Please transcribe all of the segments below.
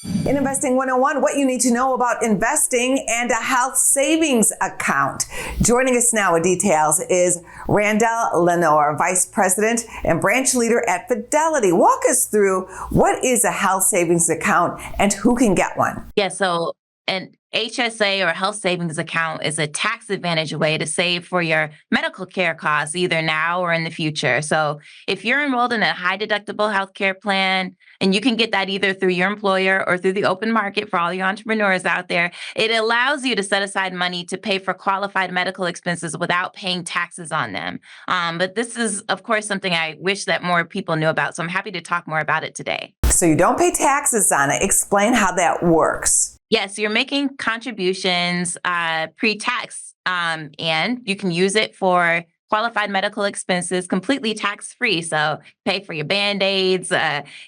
In Investing 101, what you need to know about investing and a health savings account. Joining us now with details is Randelle Lenoir, Vice President and Branch Leader at Fidelity. Walk us through what is a health savings account and who can get one. Yeah, so an HSA or health savings account is a tax advantage way to save for your medical care costs, either now or in the future. So if you're enrolled in a high deductible healthcare plan, and you can get that either through your employer or through the open market for all your entrepreneurs out there, it allows you to set aside money to pay for qualified medical expenses without paying taxes on them. But this is, of course, something I wish that more people knew about. So I'm happy to talk more about it today. So you don't pay taxes on it. Explain how that works. Yes, you're making contributions pre-tax, and you can use it for qualified medical expenses completely tax-free. So pay for your Band-Aids,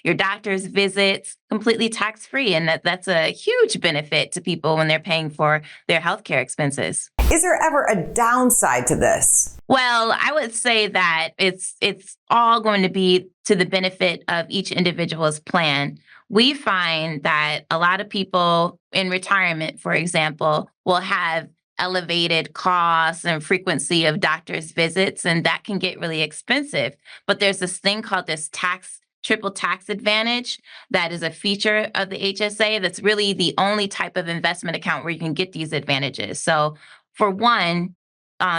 your doctor's visits, completely tax-free. And that's a huge benefit to people when they're paying for their healthcare expenses. Is there ever a downside to this? Well, I would say that it's all going to be to the benefit of each individual's plan. We find that a lot of people in retirement, for example, will have elevated costs and frequency of doctor's visits, and that can get really expensive. But there's this thing called this triple tax advantage that is a feature of the HSA that's really the only type of investment account where you can get these advantages. So for one,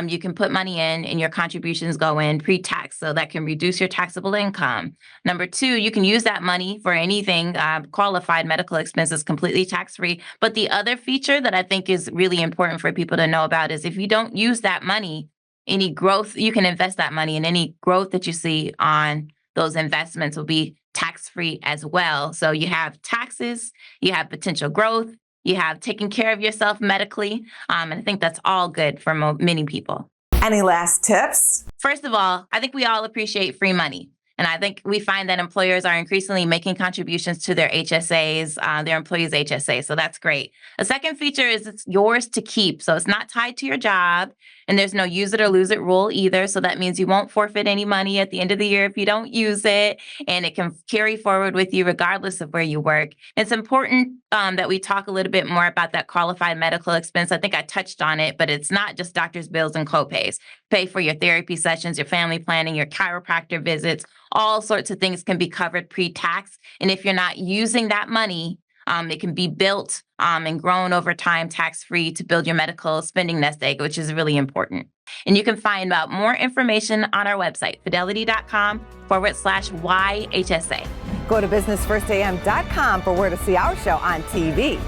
you can put money in and your contributions go in pre-tax, so that can reduce your taxable income. Number two, you can use that money for anything, qualified medical expenses, completely tax-free. But the other feature that I think is really important for people to know about is if you don't use that money, any growth, you can invest that money, and any growth that you see on those investments will be tax-free as well. So you have taxes, you have potential growth, you have taking care of yourself medically, and I think that's all good for many people. Any last tips? First of all, I think we all appreciate free money. And I think we find that employers are increasingly making contributions to their HSAs, their employees' HSA. So that's great. A second feature is it's yours to keep. So it's not tied to your job, and there's no use it or lose it rule either. So that means you won't forfeit any money at the end of the year if you don't use it, and it can carry forward with you regardless of where you work. It's important that we talk a little bit more about that qualified medical expense. I think I touched on it, but it's not just doctor's bills and copays. Pay for your therapy sessions, your family planning, your chiropractor visits. All sorts of things can be covered pre-tax. And if you're not using that money, it can be built and grown over time tax-free to build your medical spending nest egg, which is really important. And you can find out more information on our website, fidelity.com/YHSA. Go to businessfirstam.com for where to see our show on TV.